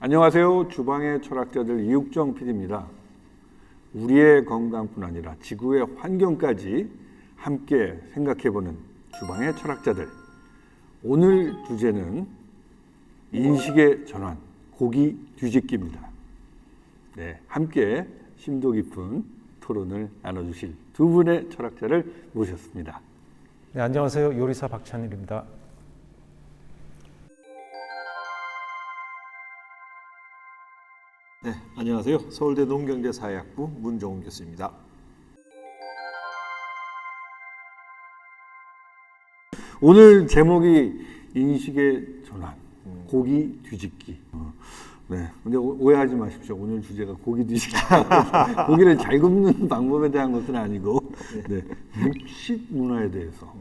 안녕하세요. 주방의 철학자들 이육정 PD입니다. 우리의 건강뿐 아니라 지구의 환경까지 함께 생각해보는 주방의 철학자들. 오늘 주제는 인식의 전환, 고기 뒤집기입니다. 네, 함께 심도 깊은 토론을 나눠주실 두 분의 철학자를 모셨습니다. 네, 안녕하세요. 요리사 박찬일입니다. 네, 안녕하세요. 서울대 농경대사회학부 문종훈 교수입니다. 오늘 제목이 인식의 전환, 고기 뒤집기. 네, 근데 오해하지 마십시오. 오늘 주제가 고기 뒤집기. 고기를 잘 굽는 방법에 대한 것은 아니고, 네, 육식 문화에 대해서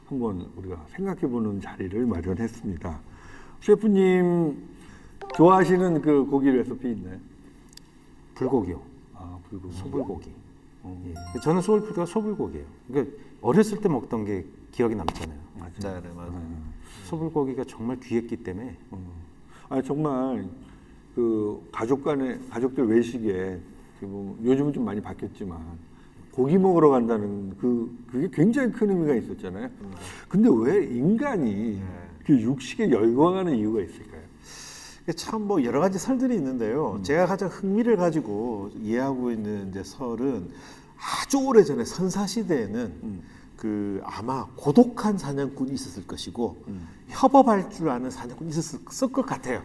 한번 우리가 생각해보는 자리를 마련했습니다. 셰프님 좋아하시는 그 고기 레시피 있나요? 불고기요. 아, 불고기. 소불고기. 예. 저는 소울푸드가 소불고기예요. 그러니까 어렸을 때 먹던 게 기억이 남잖아요. 맞아요. 소불고기가 정말 귀했기 때문에. 아, 정말 그 가족들 외식에 뭐 요즘은 좀 많이 바뀌었지만 고기 먹으러 간다는 그게 굉장히 큰 의미가 있었잖아요. 근데 왜 인간이 그 육식에 열광하는 이유가 있을까요? 참 뭐 여러 가지 설들이 있는데요. 제가 가장 흥미를 가지고 이해하고 있는 이제 설은 아주 오래 전에 선사 시대에는 그 아마 고독한 사냥꾼이 있었을 것이고 협업할 줄 아는 사냥꾼이 있었을 것 같아요.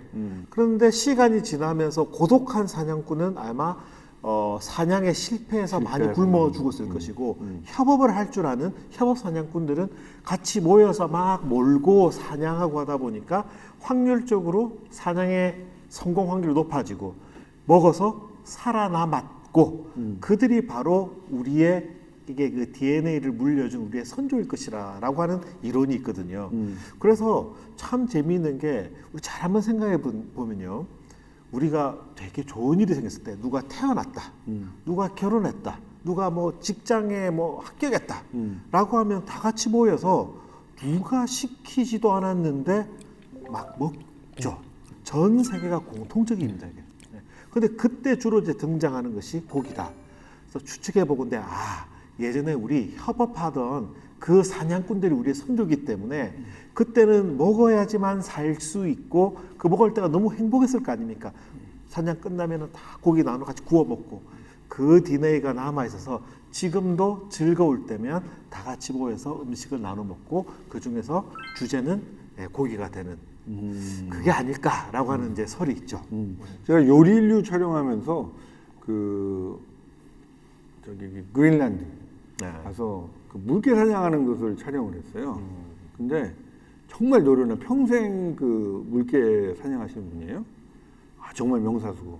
그런데 시간이 지나면서 고독한 사냥꾼은 아마 사냥에 실패해서 많이 굶어 죽었을 것이고 협업을 할 줄 아는 협업 사냥꾼들은 같이 모여서 막 몰고 사냥하고 하다 보니까 확률적으로 사냥의 성공 확률이 높아지고 먹어서 살아남았고 그들이 바로 우리의 이게 그 DNA를 물려준 우리의 선조일 것이라고 하는 이론이 있거든요. 그래서 참 재미있는 게 우리 잘 한번 생각해 보면요. 우리가 되게 좋은 일이 생겼을 때 누가 태어났다, 누가 결혼했다, 누가 뭐 직장에 뭐 합격했다 라고 하면 다 같이 모여서 누가 시키지도 않았는데 막 먹죠. 전 세계가 공통적입니다. 이게. 근데 그때 주로 이제 등장하는 것이 고기다. 그래서 추측해 보건데 예전에 우리 협업하던 그 사냥꾼들이 우리의 선조기 때문에 그때는 먹어야지만 살 수 있고 그 먹을 때가 너무 행복했을 거 아닙니까? 사냥 끝나면은 다 고기 나눠 같이 구워 먹고 그 DNA가 남아 있어서 지금도 즐거울 때면 다 같이 모여서 음식을 나눠 먹고 그 중에서 주제는 고기가 되는 그게 아닐까라고 하는 이제 설이 있죠. 제가 요리인류 촬영하면서 저기 그린란드 가서 그 물개 사냥하는 것을 촬영을 했어요. 근데 정말 노련한 평생 그 물개 사냥하시는 분이에요. 정말 명사수고.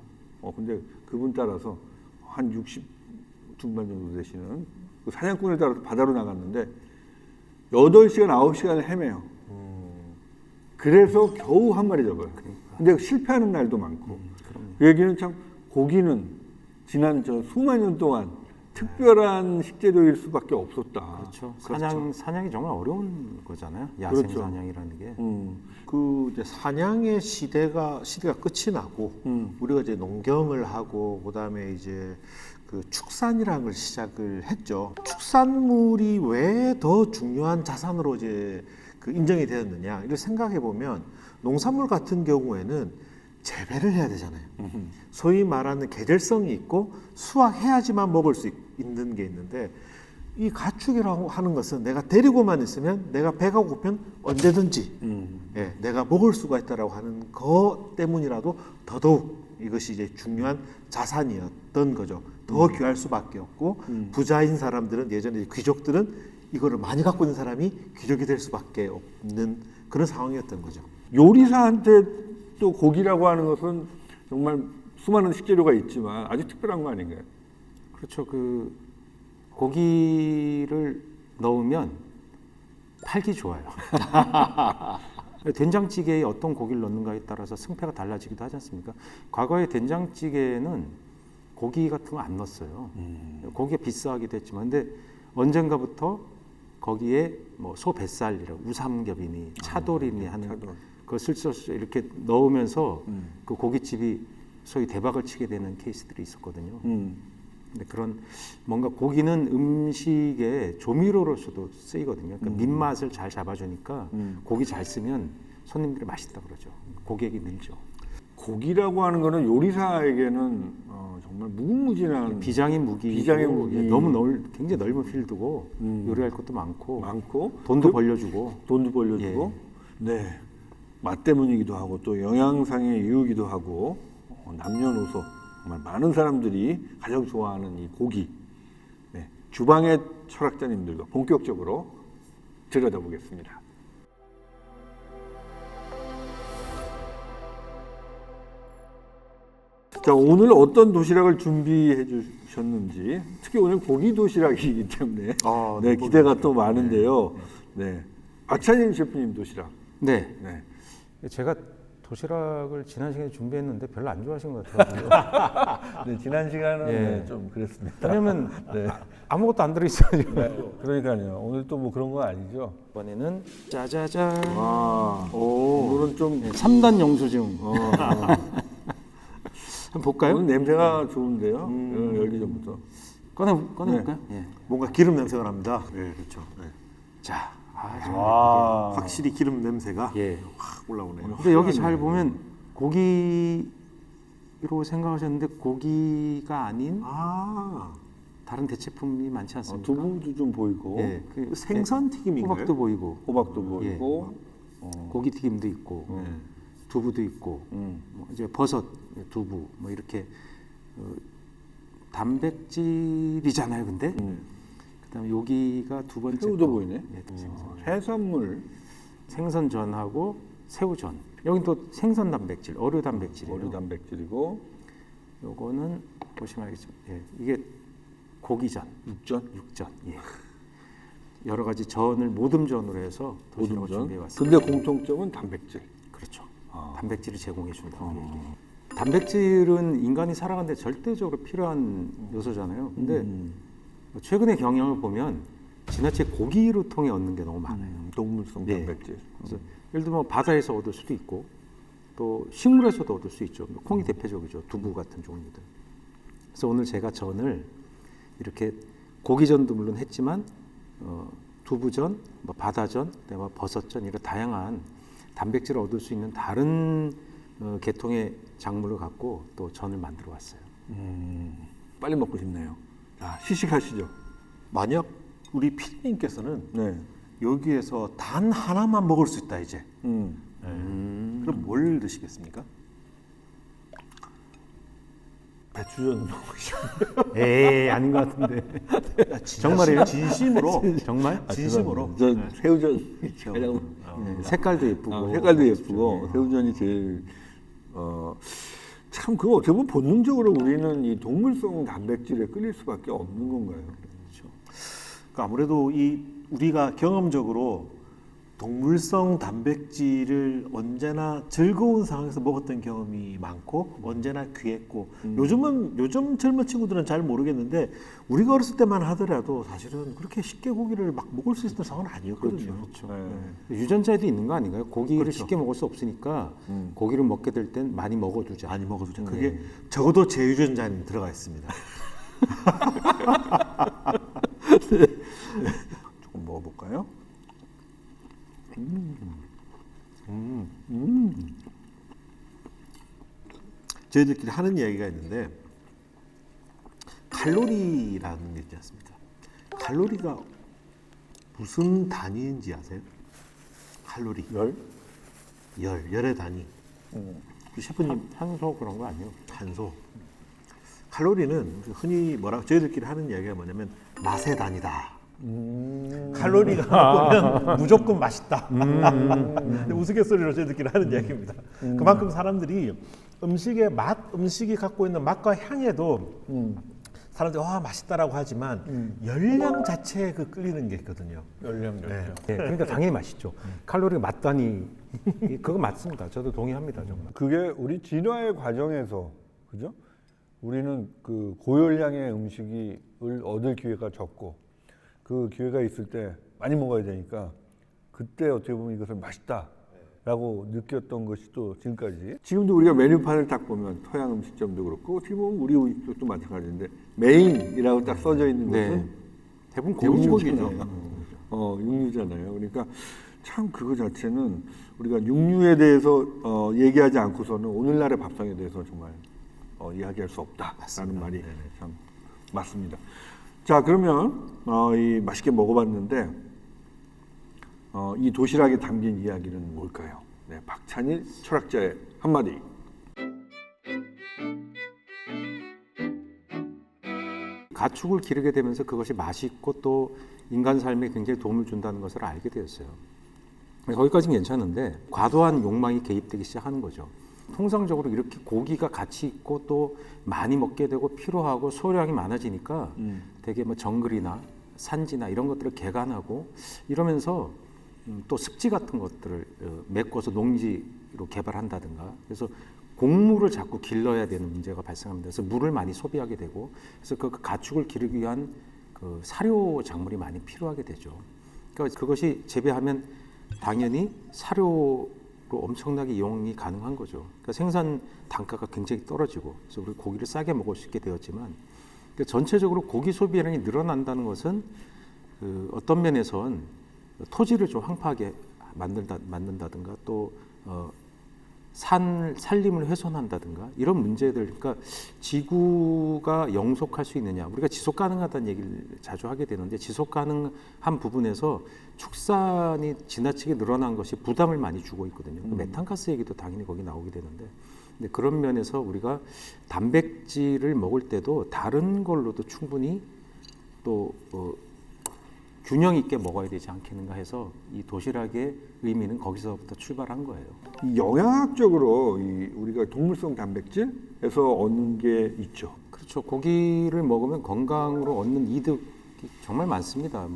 근데 그분 따라서 한 60 중반 정도 되시는 그 사냥꾼을 따라서 바다로 나갔는데 8시간, 9시간을 헤매요. 그래서 겨우 한 마리 잡아요. 근데 실패하는 날도 많고. 그 얘기는 참 고기는 지난 수만 년 동안 특별한 식재료일 수밖에 없었다. 그렇죠. 사냥이 정말 어려운 거잖아요. 야생 그렇죠. 사냥이라는 게. 그 이제 사냥의 시대가 끝이 나고 우리가 이제 농경을 하고 그다음에 이제 그 축산이라는 걸 시작을 했죠. 축산물이 왜 더 중요한 자산으로 이제 그 인정이 되었느냐 이걸 생각해 보면 농산물 같은 경우에는 재배를 해야 되잖아요. 소위 말하는 계절성이 있고 수확해야지만 먹을 수 있는 게 있는데 이 가축이라고 하는 것은 내가 데리고만 있으면 내가 배가 고프면 언제든지 내가 먹을 수가 있다라고 하는 것 때문이라도 더더욱 이것이 이제 중요한 자산이었던 거죠. 더 귀할 수밖에 없고 부자인 사람들은 예전에 귀족들은 이거를 많이 갖고 있는 사람이 귀족이 될 수밖에 없는 그런 상황이었던 거죠. 요리사한테 또 고기라고 하는 것은 정말 수많은 식재료가 있지만 아주 특별한 거 아닌가요? 그렇죠. 그 고기를 넣으면 팔기 좋아요. 된장찌개에 어떤 고기를 넣는가에 따라서 승패가 달라지기도 하지 않습니까? 과거에 된장찌개는 고기 같은 거 안 넣었어요. 고기가 비싸기도 했지만 근데 언젠가부터 거기에 뭐 소 뱃살이라고 우삼겹이니 차돌이니 하는 그 슬쩍 이렇게 넣으면서 그 고깃집이 소위 대박을 치게 되는 케이스들이 있었거든요. 근데 그런 뭔가 고기는 음식의 조미료로서도 쓰이거든요. 그러니까 민맛을 잘 잡아주니까 고기 잘 쓰면 손님들이 맛있다 그러죠. 고객이 늘죠. 고기라고 하는 거는 요리사에게는 정말 무궁무진한 비장의 무기고 비장의 무기. 굉장히 넓은 필드고 요리할 것도 많고 많고 돈도 벌려주고 돈도 벌려주고 네. 맛 때문이기도 하고 또 영양상의 이유이기도 하고 남녀노소 정말 많은 사람들이 가장 좋아하는 이 고기. 네. 주방의 철학자님들과 본격적으로 들여다보겠습니다. 자, 오늘 어떤 도시락을 준비해 주셨는지, 특히 오늘 고기 도시락이기 때문에 네, 기대가 또 많은데요. 네. 박찬일 셰프님 도시락. 네. 네. 제가 도시락을 지난 시간에 준비했는데 별로 안 좋아하신 것 같아요. 네, 지난 시간은 예. 네, 좀 그랬습니다. 왜냐면 네. 아무것도 안 들어있어요. 네. 그러니까요. 오늘 또 뭐 그런 건 아니죠. 이번에는 짜자잔. 와, 오늘은 좀 3단 영수증. 한번 볼까요? 오늘 냄새가 좋은데요. 열기 전부터. 꺼내볼까요? 예. 뭔가 기름 냄새가 납니다. 네, 그렇죠. 네. 자, 와, 확실히 기름 냄새가 예. 확 올라오네요. 근데 여기 잘 보면 고기로 생각하셨는데 고기가 아닌 다른 대체품이 많지 않습니까? 두부도 좀 보이고, 예. 그 생선 튀김인가요? 호박도 보이고, 호박도 보이고, 고기 튀김도 있고, 두부도 있고, 뭐 이제 버섯, 두부, 뭐 이렇게 단백질이잖아요. 근데 그다음에 여기가 두 번째 새우도 거. 보이네. 예, 또 생선. 해산물, 생선전하고 새우전. 여긴 또 생선 단백질, 어류 단백질이에요. 어류 단백질이고, 요거는 보시면 알겠지만, 예, 이게 고기전, 육전, 예. 여러 가지 전을 모듬전으로 해서 도시락을 오줌전. 준비해 왔습니다. 근데 공통점은 단백질. 그렇죠. 단백질을 제공해 준다는 얘기예요. 단백질은 인간이 살아가는데 절대적으로 필요한 요소잖아요. 근데 최근의 경향을 보면 지나치게 고기로 통해 얻는 게 너무 많아요. 동물성 네. 단백질. 그래서 예를 들면 바다에서 얻을 수도 있고 또 식물에서도 얻을 수 있죠. 콩이 대표적이죠. 두부 같은 종류들. 그래서 오늘 제가 전을 이렇게 고기전도 물론 했지만 두부전, 뭐 바다전, 그다음에 버섯전 이런 다양한 단백질을 얻을 수 있는 다른 계통의 작물을 갖고 또 전을 만들어 왔어요. 빨리 먹고 싶네요. 자, 시식하시죠. 만약 우리 피디님께서는 네. 여기에서 단 하나만 먹을 수 있다 이제. 그럼 뭘 드시겠습니까? 배추전 먹고 싶어요. 에이 아닌 것 같은데. 정말이에요? 진심으로. 정말? 진심으로. 저 새우전 가장 색깔도 예쁘고. 색깔도 예쁘고 새우전이 제일 참 그거 어떻게 보면 본능적으로 우리는 이 동물성 단백질에 끌릴 수밖에 없는 건가요? 그러니까 아무래도 이 우리가 경험적으로 동물성 단백질을 언제나 즐거운 상황에서 먹었던 경험이 많고 언제나 귀했고 요즘 젊은 친구들은 잘 모르겠는데 우리가 어렸을 때만 하더라도 사실은 그렇게 쉽게 고기를 막 먹을 수 있는 상황은 아니었거든요. 그렇죠. 유전자에도 있는 거 아닌가요? 고기를 쉽게 먹을 수 없으니까 고기를 먹게 될 땐 많이 먹어두자. 많이 먹어두죠. 그게 적어도 제 유전자는 들어가 있습니다. 조금 먹어볼까요? 저희들끼리 하는 이야기가 있는데 칼로리라는 게 있지 않습니까? 칼로리가 무슨 단위인지 아세요? 칼로리. 열의 단위. 그 셰프님 탄소 그런 거 아니에요? 탄소. 칼로리는 흔히 저희들끼리 하는 이야기가 뭐냐면 맛의 단위다. 칼로리가 높으면 무조건 맛있다. 우스갯소리로 저희들끼리 하는 이야기입니다. 그만큼 사람들이 음식의 맛, 음식이 갖고 있는 맛과 향에도 사람들이 와 맛있다라고 하지만 열량 자체에 그 끌리는 게 있거든요. 열량. 네, 그러니까 당연히 맛있죠. 칼로리가 맞다니 그거 맞습니다. 저도 동의합니다 정말. 그게 우리 진화의 과정에서 그죠? 우리는 그 고열량의 음식을 얻을 기회가 적고 그 기회가 있을 때 많이 먹어야 되니까 그때 어떻게 보면 이것을 맛있다 라고 느꼈던 것이 또 지금까지. 지금도 우리가 메뉴판을 딱 보면 토양 음식점도 그렇고 어떻게 보면 우리 음식도 마찬가지인데 메인이라고 딱 써져 있는 것은 네. 대부분 고기죠. 육류잖아요. 그러니까 참 그거 자체는 우리가 육류에 대해서 얘기하지 않고서는 오늘날의 밥상에 대해서 정말 이야기할 수 없다라는 말이 네네. 참 맞습니다. 자, 그러면 이 맛있게 먹어봤는데 이 도시락에 담긴 이야기는 뭘까요? 네, 박찬일 철학자의 한마디. 가축을 기르게 되면서 그것이 맛있고 또 인간 삶에 굉장히 도움을 준다는 것을 알게 되었어요. 거기까지는 괜찮은데 과도한 욕망이 개입되기 시작하는 거죠. 통상적으로 이렇게 고기가 가치 있고 또 많이 먹게 되고 필요하고 소량이 많아지니까 되게 뭐 정글이나 산지나 이런 것들을 개간하고 이러면서 또 습지 같은 것들을 메꿔서 농지로 개발한다든가 그래서 곡물을 자꾸 길러야 되는 문제가 발생합니다. 그래서 물을 많이 소비하게 되고 그래서 그 가축을 기르기 위한 그 사료 작물이 많이 필요하게 되죠. 그러니까 그것이 재배하면 당연히 사료로 엄청나게 이용이 가능한 거죠. 그러니까 생산 단가가 굉장히 떨어지고 그래서 우리 고기를 싸게 먹을 수 있게 되었지만 그러니까 전체적으로 고기 소비량이 늘어난다는 것은 그 어떤 면에선 토지를 좀 황폐하게 만든다든가 또 산림을 훼손한다든가 이런 문제들, 그러니까 지구가 영속할 수 있느냐, 우리가 지속 가능하다는 얘기를 자주 하게 되는데 지속 가능한 부분에서 축산이 지나치게 늘어난 것이 부담을 많이 주고 있거든요. 메탄가스 얘기도 당연히 거기 나오게 되는데, 근데 그런 면에서 우리가 단백질을 먹을 때도 다른 걸로도 충분히 또 균형 있게 먹어야 되지 않겠는가 해서 이 도시락의 의미는 거기서부터 출발한 거예요. 이 영양학적으로 우리가 동물성 단백질에서 얻는 게 있죠. 그렇죠. 고기를 먹으면 건강으로 얻는 이득이 정말 많습니다.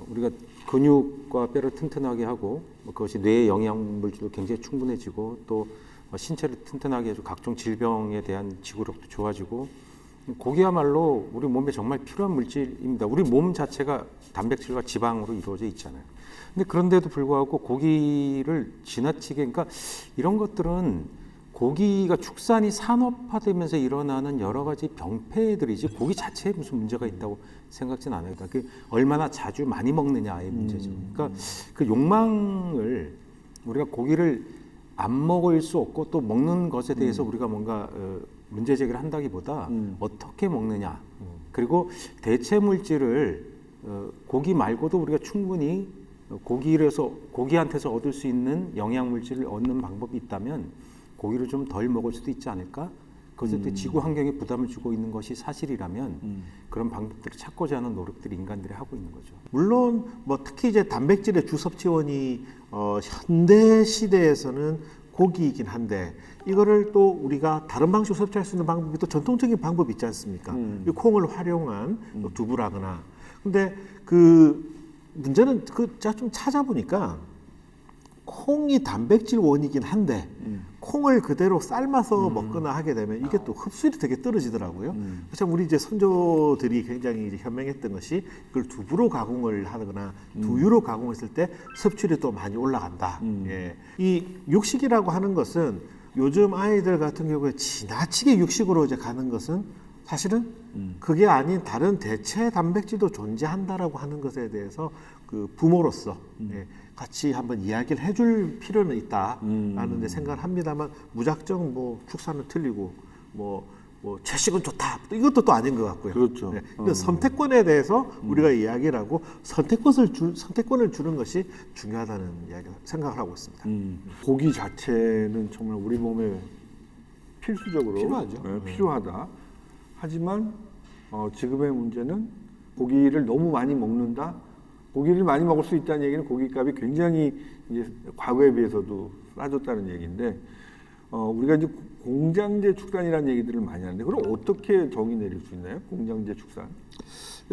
우리가 근육과 뼈를 튼튼하게 하고 그것이 뇌의 영양물질도 굉장히 충분해지고 또 신체를 튼튼하게 해주고 각종 질병에 대한 지구력도 좋아지고 고기야말로 우리 몸에 정말 필요한 물질입니다. 우리 몸 자체가 단백질과 지방으로 이루어져 있잖아요. 근데 그런데도 불구하고 고기를 지나치게, 그러니까 이런 것들은 고기가 축산이 산업화되면서 일어나는 여러 가지 병폐들이지 고기 자체에 무슨 문제가 있다고 생각지는 않아요. 그러니까 얼마나 자주 많이 먹느냐의 문제죠. 그러니까 그 욕망을 우리가 고기를 안 먹을 수 없고 또 먹는 것에 대해서 우리가 뭔가 문제 제기를 한다기보다 어떻게 먹느냐 그리고 대체 물질을 고기 말고도 우리가 충분히 고기한테서 얻을 수 있는 영양 물질을 얻는 방법이 있다면 고기를 좀 덜 먹을 수도 있지 않을까? 그것에 또 지구 환경에 부담을 주고 있는 것이 사실이라면 그런 방법들을 찾고자 하는 노력들을 인간들이 하고 있는 거죠. 물론 특히 이제 단백질의 주 섭취원이 현대 시대에서는 고기이긴 한데 이거를 또 우리가 다른 방식으로 섭취할 수 있는 방법이 또 전통적인 방법이 있지 않습니까? 이 콩을 활용한 또 두부라거나. 근데 그 문제는 제가 좀 찾아보니까 콩이 단백질 원이긴 한데 콩을 그대로 삶아서 먹거나 하게 되면 이게 또 흡수율이 되게 떨어지더라고요. 참 우리 이제 선조들이 굉장히 이제 현명했던 것이 이걸 두부로 가공을 하거나 두유로 가공했을 때 섭취율이 또 많이 올라간다. 예. 이 육식이라고 하는 것은 요즘 아이들 같은 경우에 지나치게 육식으로 이제 가는 것은 사실은 그게 아닌 다른 대체 단백질도 존재한다라고 하는 것에 대해서 그 부모로서 예, 같이 한번 이야기를 해줄 필요는 있다라는 데 생각을 합니다만 무작정 축산은 틀리고 채식은 좋다 이것도 또 아닌 것 같고요. 그렇죠. 네. 선택권에 대해서 우리가 이야기를 하고 선택권을 주는 것이 중요하다는 이야기를 생각을 하고 있습니다. 고기 자체는 정말 우리 몸에 필수적으로 필요하죠. 필요하다. 하지만 지금의 문제는 고기를 너무 많이 먹는다. 고기를 많이 먹을 수 있다는 얘기는 고기값이 굉장히 이제 과거에 비해서도 싸졌다는 얘기인데 우리가 이제 공장제 축산이라는 얘기들을 많이 하는데 그럼 어떻게 정의 내릴 수 있나요? 공장제 축산?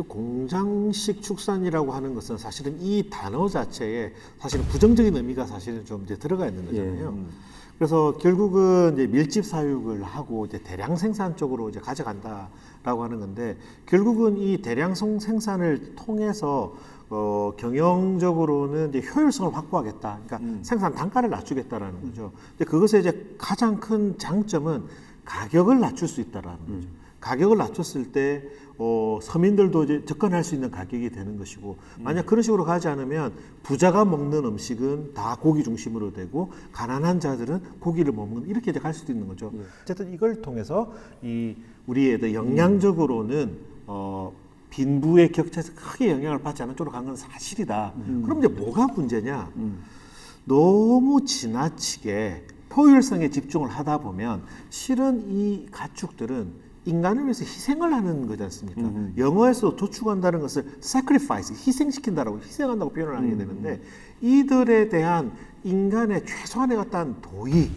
공장식 축산이라고 하는 것은 사실은 이 단어 자체에 사실은 부정적인 의미가 사실은 좀 이제 들어가 있는 거잖아요. 그래서 결국은 이제 밀집 사육을 하고 이제 대량 생산 쪽으로 이제 가져간다라고 하는 건데 결국은 이 대량 생산을 통해서 경영적으로는 이제 효율성을 확보하겠다. 그러니까 생산 단가를 낮추겠다라는 거죠. 근데 그것의 이제 가장 큰 장점은 가격을 낮출 수 있다라는 거죠. 가격을 낮췄을 때 서민들도 이제 접근할 수 있는 가격이 되는 것이고, 만약 그런 식으로 가지 않으면 부자가 먹는 음식은 다 고기 중심으로 되고 가난한 자들은 고기를 못 먹는, 이렇게 이제 갈 수도 있는 거죠. 어쨌든 이걸 통해서 이 우리의 영양적으로는 빈부의 격차에서 크게 영향을 받지 않은 쪽으로 간 건 사실이다. 그럼 이제 뭐가 문제냐? 너무 지나치게 효율성에 집중을 하다 보면 실은 이 가축들은 인간을 위해서 희생을 하는 거지 않습니까? 영어에서 도축한다는 것을 sacrifice, 희생시킨다라고, 희생한다고 표현을 하게 되는데, 이들에 대한 인간의 최소한에 갖다한 도의,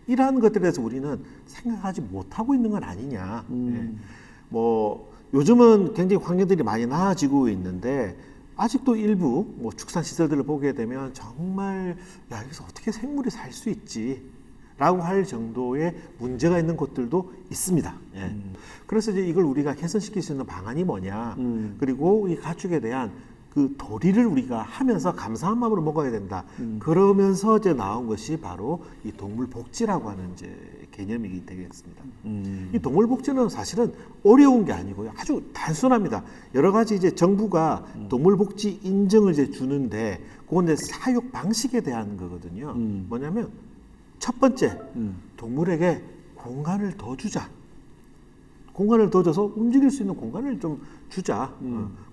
이러한 것들에 대해서 우리는 생각하지 못하고 있는 건 아니냐. 뭐 요즘은 굉장히 환경들이 많이 나아지고 있는데, 아직도 일부 뭐 축산 시설들을 보게 되면 정말 야, 여기서 어떻게 생물이 살 수 있지? 라고 할 정도의 문제가 있는 곳들도 있습니다. 그래서 이제 이걸 우리가 개선시킬 수 있는 방안이 뭐냐. 그리고 이 가축에 대한 그 도리를 우리가 하면서 감사한 마음으로 먹어야 된다. 그러면서 이제 나온 것이 바로 이 동물복지라고 하는 이제 개념이 되겠습니다. 이 동물복지는 사실은 어려운 게 아니고요. 아주 단순합니다. 여러 가지 이제 정부가 동물복지 인정을 이제 주는데, 그건 이제 사육 방식에 대한 거거든요. 뭐냐면, 첫 번째, 동물에게 공간을 더 주자. 공간을 더 줘서 움직일 수 있는 공간을 좀 주자.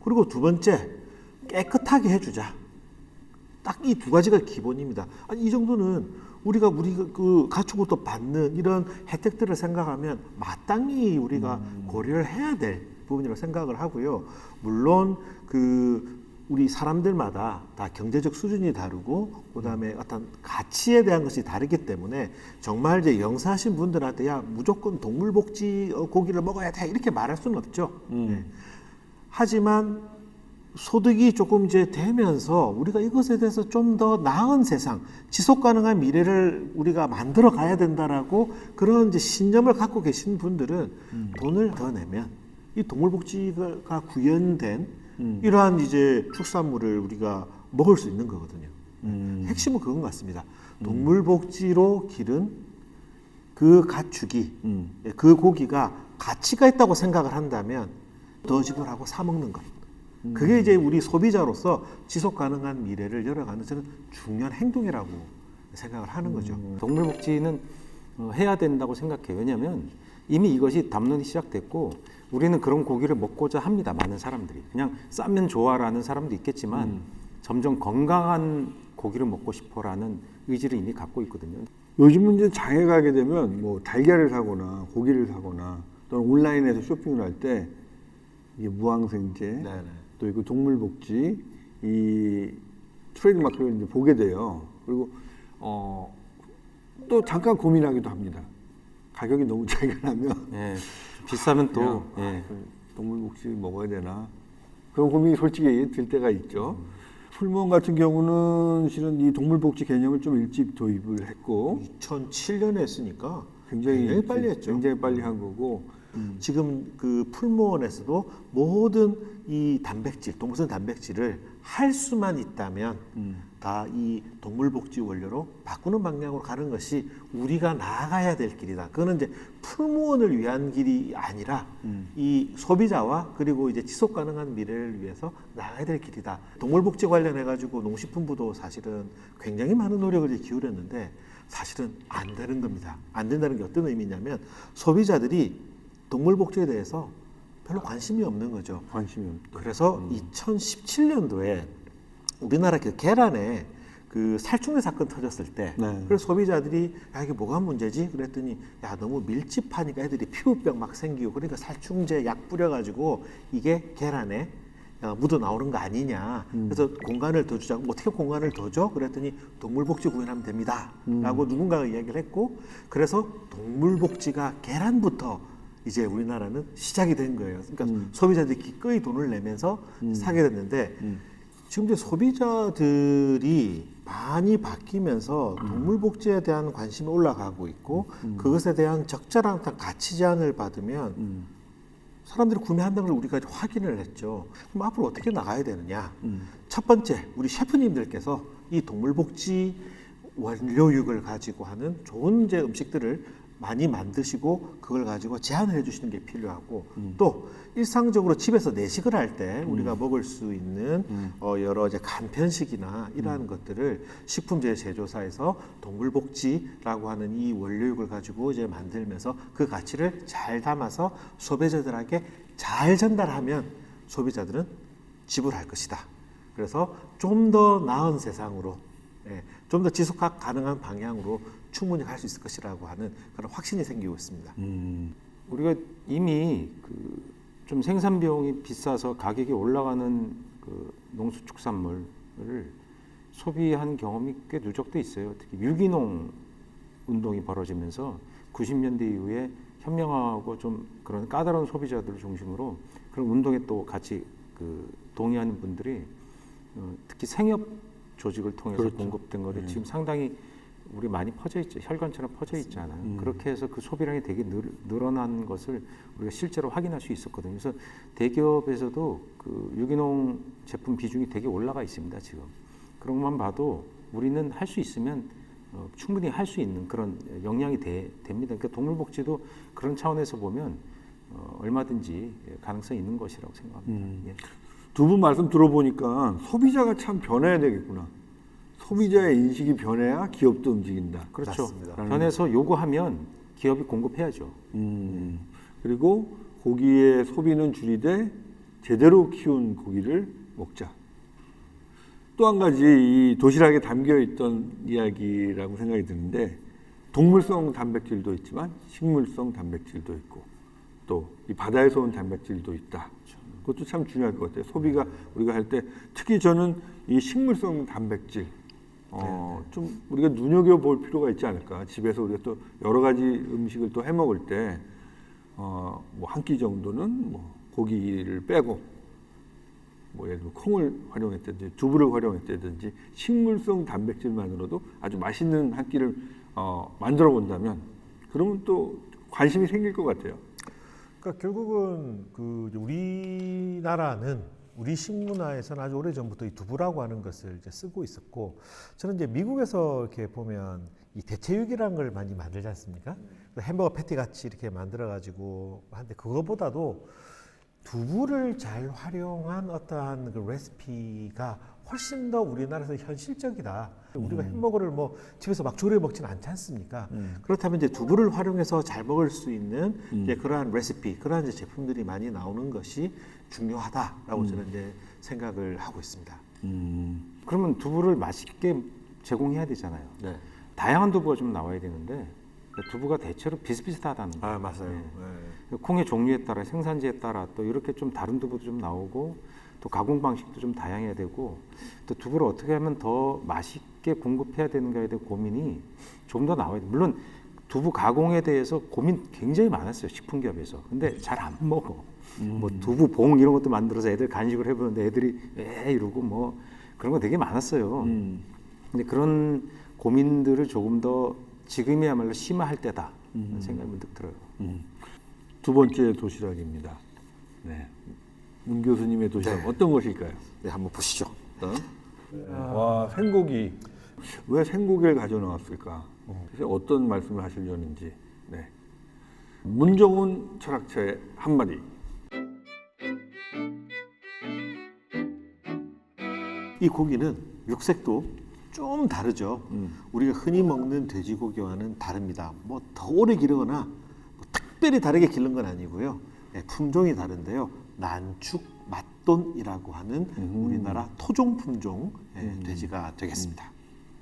그리고 두 번째, 깨끗하게 해주자. 딱 이 두 가지가 기본입니다. 아니, 이 정도는 우리가 그 가축으로부터 받는 이런 혜택들을 생각하면 마땅히 우리가 고려를 해야 될 부분이라고 생각을 하고요. 물론 우리 사람들마다 다 경제적 수준이 다르고, 그다음에 어떤 가치에 대한 것이 다르기 때문에 정말 이제 영사하신 분들한테 야, 무조건 동물복지 고기를 먹어야 돼, 이렇게 말할 수는 없죠. 하지만 소득이 조금 이제 되면서 우리가 이것에 대해서 좀 더 나은 세상, 지속 가능한 미래를 우리가 만들어 가야 된다라고 그런 이제 신념을 갖고 계신 분들은 돈을 더 내면 이 동물복지가 구현된 이러한 이제 축산물을 우리가 먹을 수 있는 거거든요. 핵심은 그건 같습니다. 동물복지로 기른 그 가축이, 그 고기가 가치가 있다고 생각을 한다면 더 지불하고 사 먹는 것. 그게 이제 우리 소비자로서 지속 가능한 미래를 열어가는 저는 중요한 행동이라고 생각을 하는 거죠. 동물복지는 해야 된다고 생각해요. 왜냐하면 이미 이것이 담론이 시작됐고, 우리는 그런 고기를 먹고자 합니다. 많은 사람들이. 그냥 싸면 좋아라는 사람도 있겠지만 점점 건강한 고기를 먹고 싶어라는 의지를 이미 갖고 있거든요. 요즘은 이제 장에 가게 되면 뭐 달걀을 사거나 고기를 사거나 또는 온라인에서 쇼핑을 할 때 이게 무항생제, 네네. 또 이거 동물복지 이 트레이드 마크를 이제 보게 돼요. 그리고 또 잠깐 고민하기도 합니다. 가격이 너무 차이가 나면 예, 비싸면 또 예. 동물복지 먹어야 되나 그런 고민이 솔직히 들 때가 있죠. 풀무원 같은 경우는 실은 이 동물복지 개념을 좀 일찍 도입을 했고 2007년에 했으니까 굉장히 빨리 했죠. 굉장히 빨리 한 거고 지금 그 풀무원에서도 모든 이 단백질, 동물성 단백질을 할 수만 있다면 다 이 동물복지 원료로 바꾸는 방향으로 가는 것이 우리가 나아가야 될 길이다. 그거는 이제 풀무원을 위한 길이 아니라 이 소비자와 그리고 이제 지속 가능한 미래를 위해서 나아가야 될 길이다. 동물복지 관련해 가지고 농식품부도 사실은 굉장히 많은 노력을 이제 기울였는데 사실은 안 되는 겁니다. 안 된다는 게 어떤 의미냐면 소비자들이 동물복지에 대해서 별로 관심이 없는 거죠. 관심이 없다. 그래서 2017년도에 우리나라 그 계란에 그 살충제 사건 터졌을 때, 네. 그래서 소비자들이 야 이게 뭐가 문제지? 그랬더니 야 너무 밀집하니까 애들이 피부병 막 생기고 그러니까 살충제 약 뿌려가지고 이게 계란에 묻어 나오는 거 아니냐. 그래서 공간을 더 주자고 어떻게 공간을 더 줘? 그랬더니 동물복지 구현하면 됩니다.라고 누군가가 이야기를 했고, 그래서 동물복지가 계란부터 이제 우리나라는 시작이 된 거예요. 그러니까 소비자들이 기꺼이 돈을 내면서 사게 됐는데 지금 이제 소비자들이 많이 바뀌면서 동물복지에 대한 관심이 올라가고 있고 그것에 대한 적절한 가치 제한을 받으면 사람들이 구매한다는 걸 우리가 확인을 했죠. 그럼 앞으로 어떻게 나가야 되느냐? 첫 번째, 우리 셰프님들께서 이 동물복지 원료육을 가지고 하는 좋은 이제 음식들을 많이 만드시고 그걸 가지고 제안을 해주시는 게 필요하고 또 일상적으로 집에서 내식을 할 때 우리가 먹을 수 있는 여러 이제 간편식이나 이러한 것들을 식품제 제조사에서 동물복지라고 하는 이 원료육을 가지고 이제 만들면서 그 가치를 잘 담아서 소비자들에게 잘 전달하면 소비자들은 지불할 것이다. 그래서 좀 더 나은 세상으로, 좀 더 지속 가능한 방향으로 충분히 갈 수 있을 것이라고 하는 그런 확신이 생기고 있습니다. 우리가 이미 그 좀 생산 비용이 비싸서 가격이 올라가는 그 농수축산물을 소비한 경험이 꽤 누적돼 있어요. 특히 유기농 운동이 벌어지면서 90년대 이후에 현명하고 좀 그런 까다로운 소비자들을 중심으로 그런 운동에 또 같이 그 동의하는 분들이 특히 생협 조직을 통해서 그렇죠. 공급된 거를 지금 상당히 우리 많이 퍼져 있죠. 혈관처럼 퍼져 있잖아요. 그렇게 해서 그 소비량이 되게 늘어난 것을 우리가 실제로 확인할 수 있었거든요. 그래서 대기업에서도 그 유기농 제품 비중이 되게 올라가 있습니다. 지금 그런 것만 봐도 우리는 할 수 있으면 충분히 할 수 있는 그런 역량이 됩니다. 그러니까 동물복지도 그런 차원에서 보면 얼마든지 가능성이 있는 것이라고 생각합니다. 예. 두 분 말씀 들어보니까 소비자가 참 변해야 되겠구나. 소비자의 인식이 변해야 기업도 움직인다. 그렇죠. 맞습니다. 변해서 요구하면 기업이 공급해야죠. 그리고 고기의 소비는 줄이되 제대로 키운 고기를 먹자. 또 한 가지 이 도시락에 담겨 있던 이야기라고 생각이 드는데 동물성 단백질도 있지만 식물성 단백질도 있고 또 이 바다에서 온 단백질도 있다. 그것도 참 중요할 것 같아요. 소비가 우리가 할 때 특히 저는 이 식물성 단백질 좀 우리가 눈여겨 볼 필요가 있지 않을까. 집에서 우리가 또 여러 가지 음식을 또 해 먹을 때 뭐 한 끼 정도는 뭐 고기를 빼고 뭐 예를 들어 콩을 활용했다든지 두부를 활용했다든지 식물성 단백질만으로도 아주 맛있는 한 끼를 만들어 본다면 그러면 또 관심이 생길 것 같아요. 그러니까 결국은 이제 우리나라는 우리 식문화에서는 아주 오래 전부터 이 두부라고 하는 것을 이제 쓰고 있었고, 저는 이제 미국에서 이렇게 보면 이 대체육이라는 걸 많이 만들지 않습니까? 햄버거 패티 같이 이렇게 만들어 가지고 하는데 그거보다도 두부를 잘 활용한 어떠한 그 레시피가 훨씬 더 우리나라에서 현실적이다. 우리가 햄버거를 뭐 집에서 막 조려 먹지는 않지 않습니까? 그렇다면 이제 두부를 활용해서 잘 먹을 수 있는 이제 그러한 레시피, 그러한 이제 제품들이 많이 나오는 것이 중요하다라고 저는 이제 생각을 하고 있습니다. 그러면 두부를 맛있게 제공해야 되잖아요. 네. 다양한 두부가 좀 나와야 되는데 두부가 대체로 비슷비슷하다는 거예요. 아 맞아요. 네. 콩의 종류에 따라 생산지에 따라 또 이렇게 좀 다른 두부도 좀 나오고 또 가공 방식도 좀 다양해야 되고 또 두부를 어떻게 하면 더 맛있게 공급해야 되는가에 대한 고민이 좀 더 나와야 돼요. 물론 두부 가공에 대해서 고민 굉장히 많았어요. 식품기업에서. 근데 잘 안 먹어. 뭐 두부 봉 이런 것도 만들어서 애들 간식을 해보는데 애들이 왜 이러고 뭐 그런 거 되게 많았어요. 근데 그런 고민들을 조금 더 지금이야말로 심화할 때다 생각이 문득 들어요. 두 번째 도시락입니다. 네. 문 교수님의 도시락 네. 어떤 것일까요? 네, 한번 보시죠. 와, 생고기. 왜 생고기를 가져 나왔을까? 그래서 어떤 말씀을 하시려는지. 네. 문정훈 철학자의 한마디. 이 고기는 육색도 좀 다르죠. 우리가 흔히 먹는 돼지고기와는 다릅니다. 뭐 더 오래 기르거나 뭐 특별히 다르게 기른 건 아니고요. 네, 품종이 다른데요. 난축 맛돈이라고 하는 우리나라 토종 품종 돼지가 되겠습니다.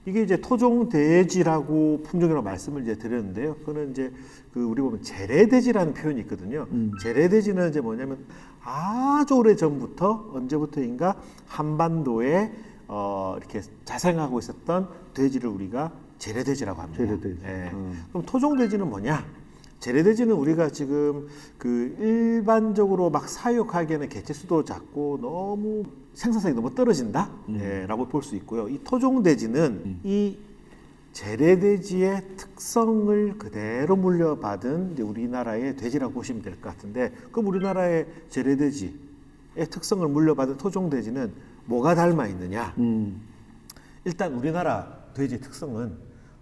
이게 이제 토종 돼지라고 품종이라고 말씀을 이제 드렸는데요. 그거는 이제 우리 보면 재래돼지라는 표현이 있거든요. 재래돼지는 이제 뭐냐면 아주 오래 전부터 언제부터인가 한반도에 이렇게 자생하고 있었던 돼지를 우리가 재래돼지라고 합니다. 재래돼지. 예. 그럼 토종돼지는 뭐냐? 재래돼지는 우리가 지금 일반적으로 막 사육하기에는 개체수도 작고 너무 생산성이 너무 떨어진다? 라고 볼 수 있고요. 이 토종돼지는 이 재래돼지의 특성을 그대로 물려받은 이제 우리나라의 돼지라고 보시면 될 것 같은데, 그럼 우리나라의 재래돼지의 특성을 물려받은 토종돼지는 뭐가 닮아 있느냐? 일단 우리나라 돼지 특성은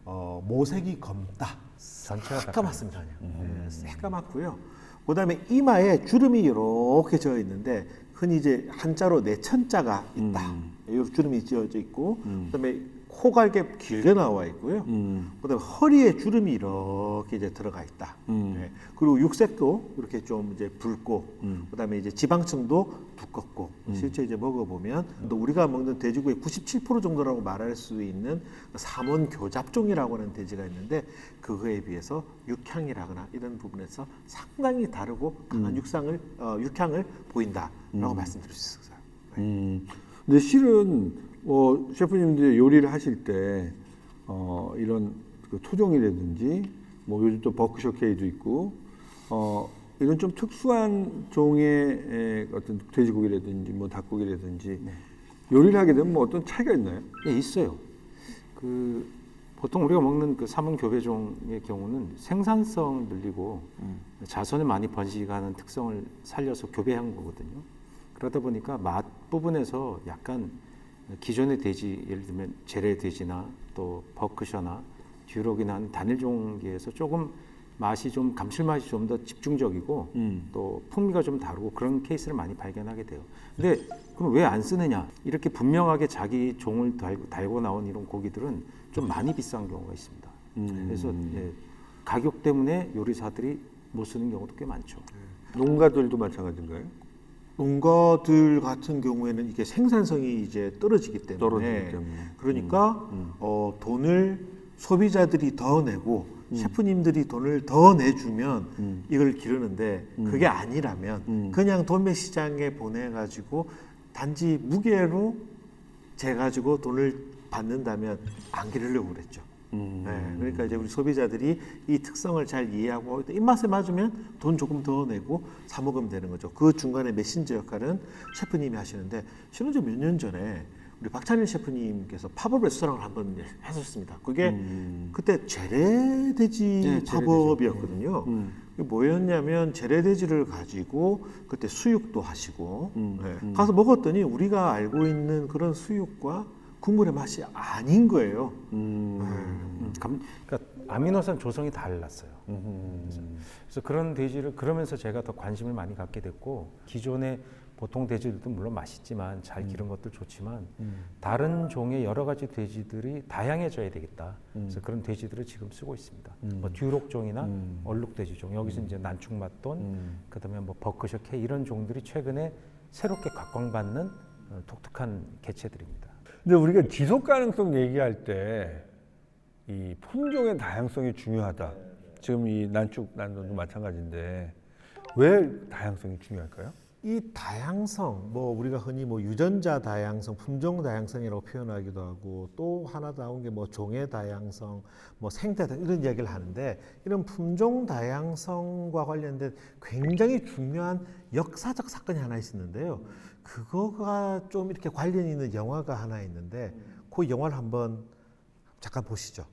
모색이 검다. 전체가 새까맣습니다. 네, 새까맣고요. 그다음에 이마에 주름이 이렇게 져 있는데 흔히 이제 한자로 내천자가 있다. 이 주름이 지어져 있고, 그다음에 코가 이렇게 길게 나와 있고요. 그다음에 허리에 주름이 이렇게 이제 들어가 있다. 네. 그리고 육색도 이렇게 좀 이제 붉고, 그다음에 이제 지방층도 두껍고, 실제 이제 먹어보면 또 우리가 먹는 돼지고기의 97% 정도라고 말할 수 있는 삼원 교잡종이라고 하는 돼지가 있는데, 그거에 비해서 육향이라거나 이런 부분에서 상당히 다르고 강한 육향을 보인다라고 말씀드릴 수 있어요. 근데 실은 셰프님들이 요리를 하실 때 이런 그 토종이라든지 뭐 요즘 또 버크셔 K도 있고 이런 좀 특수한 종의 어떤 돼지고기라든지 뭐 닭고기라든지 요리를 하게 되면 뭐 어떤 차이가 있나요? 예, 있어요. 보통 우리가 먹는 그 삼원 교배종의 경우는 생산성을 늘리고 자손을 많이 번식하는 특성을 살려서 교배한 거거든요. 그러다 보니까 맛 부분에서 약간 기존의 돼지, 예를 들면 재래 돼지나 또 버크셔나 듀록이나 단일 종계에서 조금 맛이 좀 감칠맛이 좀 더 집중적이고 또 풍미가 좀 다르고 그런 케이스를 많이 발견하게 돼요. 근데 그럼 왜 안 쓰느냐? 이렇게 분명하게 자기 종을 달고 나온 이런 고기들은 좀 많이 비싼 경우가 있습니다. 그래서 가격 때문에 요리사들이 못 쓰는 경우도 꽤 많죠. 농가들도 마찬가지인가요? 농가들 같은 경우에는 이게 생산성이 이제 떨어지기 때문에, 그러니까 돈을 소비자들이 더 내고 셰프님들이 돈을 더 내주면 이걸 기르는데, 그게 아니라면 그냥 도매 시장에 보내가지고 단지 무게로 재가지고 돈을 받는다면 안 기르려고 그랬죠. 네, 그러니까 이제 우리 소비자들이 이 특성을 잘 이해하고 입맛에 맞으면 돈 조금 더 내고 사 먹으면 되는 거죠. 그 중간에 메신저 역할은 셰프님이 하시는데, 실은 몇 년 전에 우리 박찬일 셰프님께서 팝업 레스토랑을 한번 하셨습니다. 그게 그때 재래돼지 팝업이었거든요. 그게 뭐였냐면 재래돼지를 가지고 그때 수육도 하시고 가서 먹었더니 우리가 알고 있는 그런 수육과 국물의 맛이 아닌 거예요. 그러니까 아미노산 조성이 달랐어요. 그래서 그런 돼지를 그러면서 제가 더 관심을 많이 갖게 됐고, 기존의 보통 돼지들도 물론 맛있지만 잘 기른 것도 좋지만 다른 종의 여러 가지 돼지들이 다양해져야 되겠다. 그래서 그런 돼지들을 지금 쓰고 있습니다. 뭐 듀록종이나 얼룩돼지종, 여기서 이제 난충맛돈, 그다음에 뭐 버크셔 K 이런 종들이 최근에 새롭게 각광받는 독특한 개체들입니다. 근데 우리가 지속 가능성 얘기할 때 이 품종의 다양성이 중요하다. 지금 이 난축난돈도 마찬가지인데 왜 다양성이 중요할까요? 이 다양성, 뭐 우리가 흔히 뭐 유전자 다양성, 품종 다양성이라고 표현하기도 하고, 또 하나 나온 게 뭐 종의 다양성, 뭐 생태 이런 이야기를 하는데, 이런 품종 다양성과 관련된 굉장히 중요한 역사적 사건이 하나 있었는데요. 그거가 좀 이렇게 관련 있는 영화가 하나 있는데, 그 영화를 한번 잠깐 보시죠.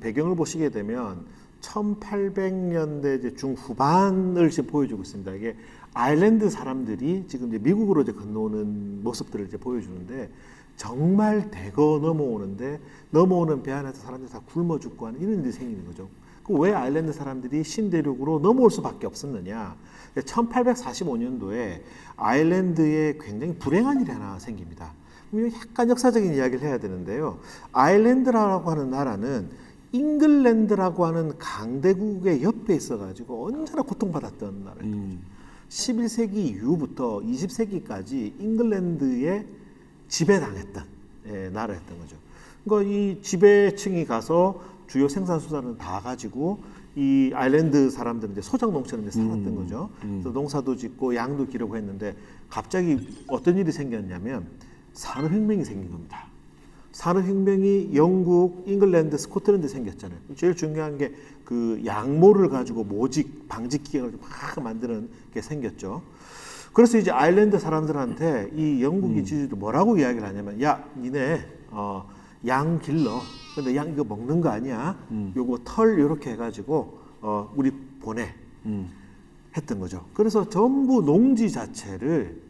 배경을 보시게 되면 1800년대 이제 중후반을 지금 보여주고 있습니다. 이게 아일랜드 사람들이 지금 이제 미국으로 이제 건너오는 모습들을 이제 보여주는데, 정말 대거 넘어오는 배 안에서 사람들이 다 굶어 죽고 하는 이런 일이 생기는 거죠. 왜 아일랜드 사람들이 신대륙으로 넘어올 수밖에 없었느냐? 1845년도에 아일랜드에 굉장히 불행한 일이 하나 생깁니다. 약간 역사적인 이야기를 해야 되는데요. 아일랜드라고 하는 나라는 잉글랜드라고 하는 강대국의 옆에 있어가지고 언제나 고통받았던 나라예요. 11세기 이후부터 20세기까지 잉글랜드에 지배당했던 나라였던 거죠. 그러니까 이 지배층이 가서 주요 생산 수단을 다 가지고 이 아일랜드 사람들은 이제 소작 농촌에 살았던 거죠. 그래서 농사도 짓고 양도 기르고 했는데, 갑자기 어떤 일이 생겼냐면 산업혁명이 생긴 겁니다. 산업혁명이 영국, 잉글랜드, 스코틀랜드 생겼잖아요. 제일 중요한 게 그 양모를 가지고 모직, 방직 기계를 막 만드는 게 생겼죠. 그래서 이제 아일랜드 사람들한테 이 영국의 지주도 뭐라고 이야기를 하냐면, 야, 니네 양 길러. 근데 양 이거 먹는 거 아니야. 요거 털 이렇게 해가지고 우리 보내. 했던 거죠. 그래서 전부 농지 자체를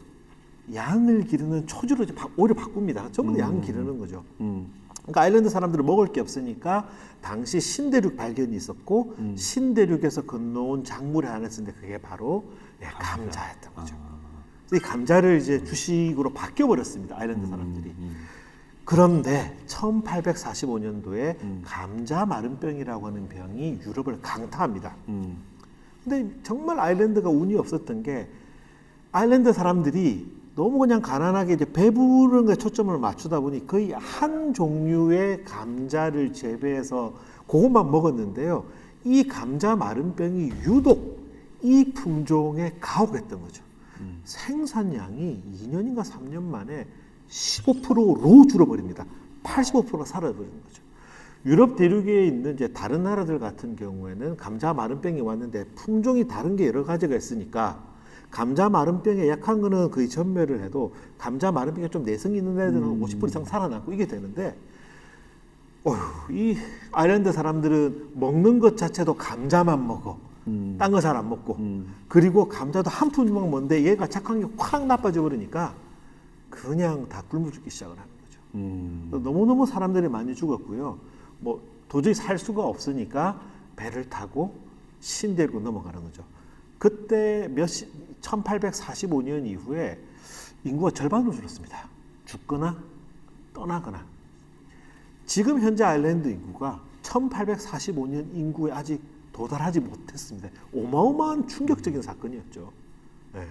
양을 기르는 초지로 이제 오히려 바꿉니다. 전부 양 기르는 거죠. 그러니까 아일랜드 사람들은 먹을 게 없으니까 당시 신대륙 발견이 있었고 신대륙에서 건너온 작물의 하나 있었는데 그게 바로 감자였던 거죠. 이 감자를 이제 주식으로 바뀌어 버렸습니다. 아일랜드 사람들이. 그런데 1845년도에 감자 마른병이라고 하는 병이 유럽을 강타합니다. 근데 정말 아일랜드가 운이 없었던 게 아일랜드 사람들이 너무 그냥 가난하게 이제 배부른 거에 초점을 맞추다 보니 거의 한 종류의 감자를 재배해서 그것만 먹었는데요. 이 감자 마른병이 유독 이 품종에 가혹했던 거죠. 생산량이 2년인가 3년 만에 15%로 줄어버립니다. 85%가 사라져버리는 거죠. 유럽 대륙에 있는 이제 다른 나라들 같은 경우에는 감자 마른병이 왔는데 품종이 다른 게 여러 가지가 있으니까 감자 마른병에 약한 거는 거의 전멸을 해도 감자 마른병에 좀 내성이 있는 애들은 50% 이상 살아남고 이게 되는데 이 아일랜드 사람들은 먹는 것 자체도 감자만 먹어. 딴 거 잘 안 먹고 그리고 감자도 한 품종만 먹는데 얘가 착한 게 확 나빠져 버리니까 그냥 다 굶어 죽기 시작을 하는 거죠. 너무너무 사람들이 많이 죽었고요. 뭐 도저히 살 수가 없으니까 배를 타고 신대륙으로 넘어가는 거죠. 그때 1845년 이후에 인구가 절반으로 줄었습니다. 죽거나 떠나거나. 지금 현재 아일랜드 인구가 1845년 인구에 아직 도달하지 못했습니다. 어마어마한 충격적인 사건이었죠. 네.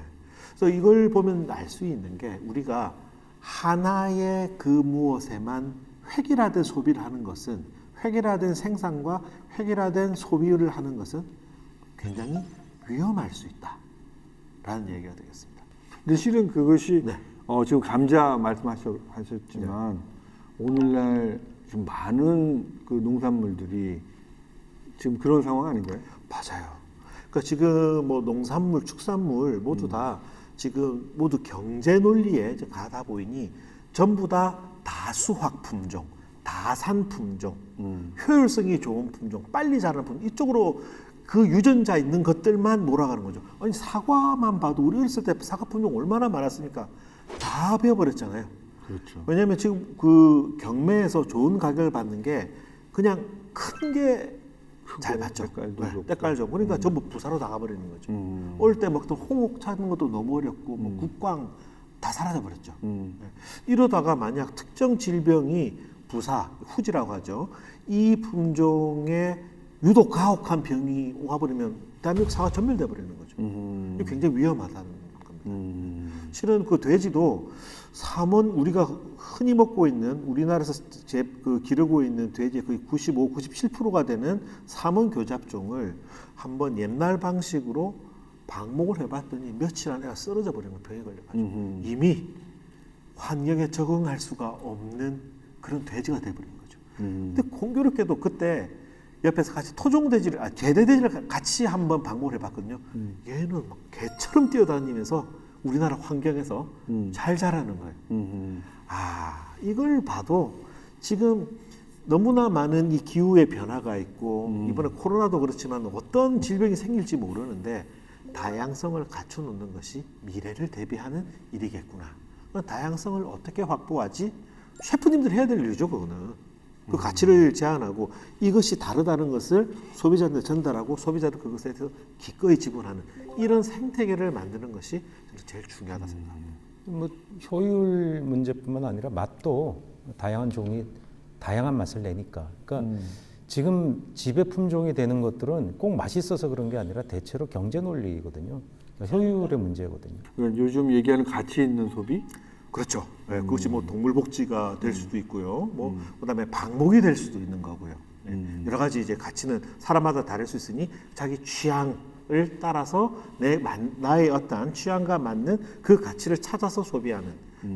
그래서 이걸 보면 알 수 있는 게 우리가 하나의 그 무엇에만 획일화된 소비를 하는 것은 획일화된 생산과 획일화된 소비를 하는 것은 굉장히 위험할 수 있다라는 얘기가 되겠습니다. 근데 실은 그것이 네. 지금 감자 말씀하셨지만 오늘날 지금 많은 그 농산물들이 지금 그런 상황 아닌가요? 맞아요. 그러니까 지금 뭐 농산물, 축산물 모두 다 지금 모두 경제 논리에 이제 가다 보이니 전부 다 다수확 품종, 다산 품종, 효율성이 좋은 품종, 빨리 자라는 품종 이쪽으로 그 유전자 있는 것들만 몰아가는 거죠. 아니 사과만 봐도 우리 어렸을 때 사과 품종 얼마나 많았습니까? 다 베어버렸잖아요. 그렇죠. 왜냐하면 지금 그 경매에서 좋은 가격을 받는 게 그냥 큰 게 잘 받죠. 때깔도 네, 좋고. 때깔 좋고 그러니까 전부 부사로 나가버리는 거죠. 올 때 먹던 홍옥 찾는 것도 너무 어렵고 뭐 국광 다 사라져 버렸죠. 네. 이러다가 만약 특정 질병이 부사, 후지라고 하죠. 이 품종에 유독 가혹한 병이 와버리면 대한민국 사과 전멸돼 버리는 거죠. 이게 굉장히 위험하다는 겁니다. 실은 그 돼지도 삼원 우리가 흔히 먹고 있는 우리나라에서 기르고 있는 돼지의 거의 95, 97%가 되는 삼원 교잡종을 한번 옛날 방식으로 방목을 해봤더니 며칠 안에 쓰러져 버리는 병에 걸려가지고 이미 환경에 적응할 수가 없는 그런 돼지가 돼버린 거죠. 근데 공교롭게도 그때 옆에서 같이 토종돼지를, 제대돼지를 같이 한번 방목을 해봤거든요. 얘는 막 개처럼 뛰어다니면서 우리나라 환경에서 잘 자라는 거예요. 이걸 봐도 지금 너무나 많은 이 기후의 변화가 있고 이번에 코로나도 그렇지만 어떤 질병이 생길지 모르는데 다양성을 갖춰놓는 것이 미래를 대비하는 일이겠구나. 다양성을 어떻게 확보하지? 셰프님들이 해야 될 일이죠, 그거는. 그 가치를 제한하고 이것이 다르다는 것을 소비자한테 전달하고 소비자도 그것에 대해서 기꺼이 지불하는 이런 생태계를 만드는 것이 제일 중요하다 생각합니다. 뭐 효율 문제뿐만 아니라 맛도 다양한 종이 다양한 맛을 내니까. 그러니까 지금 지배 품종이 되는 것들은 꼭 맛있어서 그런 게 아니라 대체로 경제 논리거든요. 그러니까 효율의 문제거든요. 그러니까 요즘 얘기하는 가치 있는 소비? 그렇죠. 네, 그것이 뭐 동물복지가 될 수도 있고요. 뭐 그다음에 방목이 될 수도 있는 거고요. 네, 여러 가지 이제 가치는 사람마다 다를 수 있으니 자기 취향을 따라서 나의 어떤 취향과 맞는 그 가치를 찾아서 소비하는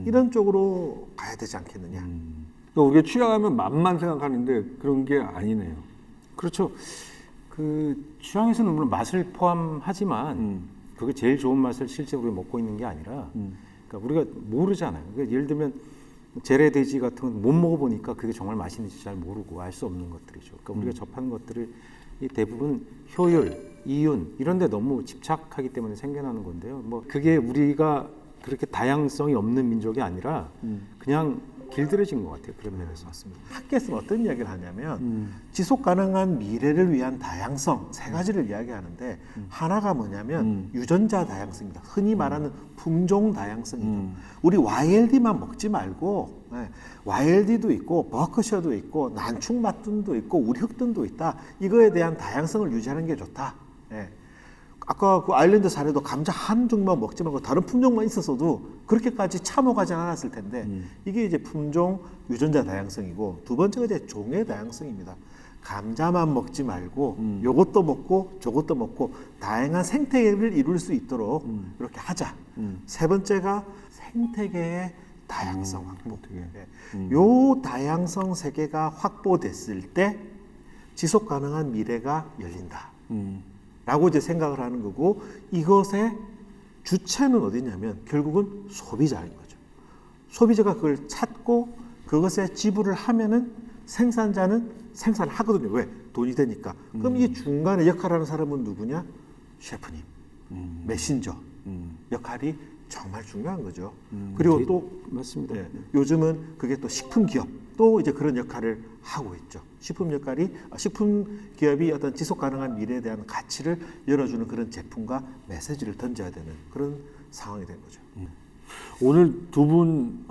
이런 쪽으로 가야 되지 않겠느냐. 그러니까 우리가 취향하면 맛만 생각하는데 그런 게 아니네요. 그렇죠. 그 취향에서는 물론 맛을 포함하지만 그게 제일 좋은 맛을 실제 우리가 먹고 있는 게 아니라 그러니까 우리가 모르잖아요. 그러니까 예를 들면 재래돼지 같은 건 못 먹어보니까 그게 정말 맛있는지 잘 모르고 알 수 없는 것들이죠. 그러니까 우리가 접하는 것들을 이 대부분 효율, 이윤 이런 데 너무 집착하기 때문에 생겨나는 건데요. 뭐 그게 우리가 그렇게 다양성이 없는 민족이 아니라 그냥 길들여진 것 같아요. 그런 면에서. 맞습니다. 학계에서는 어떤 이야기를 하냐면 지속 가능한 미래를 위한 다양성 세 가지를 이야기하는데 하나가 뭐냐면 유전자 다양성입니다. 흔히 말하는 품종 다양성이죠. 우리 YLD만 먹지 말고 YLD도 있고 버크셔도 있고 난충맛등도 있고 우리 흑등도 있다. 이거에 대한 다양성을 유지하는 게 좋다. 예. 아까 그 아일랜드 사례도 감자 한 종만 먹지 말고 다른 품종만 있었어도 그렇게까지 참혹하지 않았을 텐데 이게 이제 품종 유전자 다양성이고 두 번째가 이제 종의 다양성입니다. 감자만 먹지 말고 요것도 먹고 저것도 먹고 다양한 생태계를 이룰 수 있도록 이렇게 하자. 세 번째가 생태계의 다양성 확보. 요 다양성 세계가 확보됐을 때 지속 가능한 미래가 열린다. 라고 이제 생각을 하는 거고 이것의 주체는 어디냐면 결국은 소비자인 거죠. 소비자가 그걸 찾고 그것에 지불을 하면은 생산자는 생산을 하거든요. 왜? 돈이 되니까. 그럼 이 중간에 역할하는 사람은 누구냐? 셰프님, 메신저 역할이 정말 중요한 거죠. 그리고 또 맞습니다. 예, 요즘은 그게 또 식품 기업 또 이제 그런 역할을 하고 있죠. 식품 기업이 어떤 지속 가능한 미래에 대한 가치를 열어주는 그런 제품과 메시지를 던져야 되는 그런 상황이 된 거죠. 오늘 두 분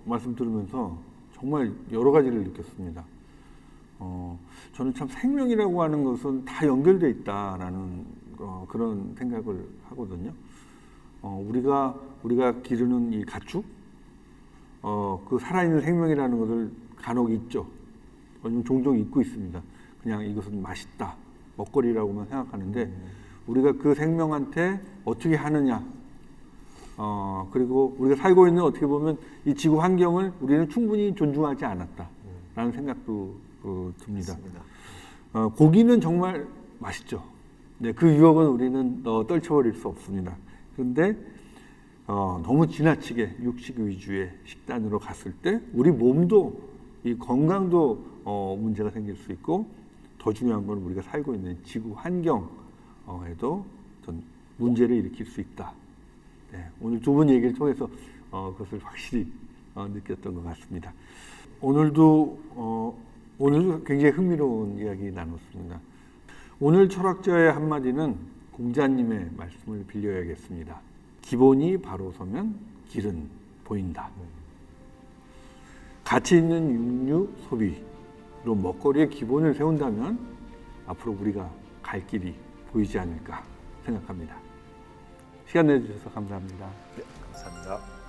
말씀 들으면서 정말 여러 가지를 느꼈습니다. 저는 참 생명이라고 하는 것은 다 연결되어 있다라는 그런 생각을 하거든요. 우리가 기르는 이 가축, 그 살아있는 생명이라는 것을 간혹 잊죠. 종종 잊고 있습니다. 그냥 이것은 맛있다, 먹거리라고만 생각하는데 우리가 그 생명한테 어떻게 하느냐, 그리고 우리가 살고 있는 어떻게 보면 이 지구 환경을 우리는 충분히 존중하지 않았다라는 생각도 듭니다. 고기는 정말 맛있죠. 네, 그 유혹은 우리는 떨쳐버릴 수 없습니다. 그런데 너무 지나치게 육식 위주의 식단으로 갔을 때 우리 몸도 이 건강도 문제가 생길 수 있고 더 중요한 건 우리가 살고 있는 지구 환경에도 전 문제를 일으킬 수 있다. 네, 오늘 두 분 얘기를 통해서 그것을 확실히 느꼈던 것 같습니다. 오늘도 굉장히 흥미로운 이야기 나눴습니다. 오늘 철학자의 한마디는 공자님의 말씀을 빌려야겠습니다. 기본이 바로 서면 길은 보인다. 가치 있는 육류 소비로 먹거리의 기본을 세운다면 앞으로 우리가 갈 길이 보이지 않을까 생각합니다. 시간 내주셔서 감사합니다. 네, 감사합니다.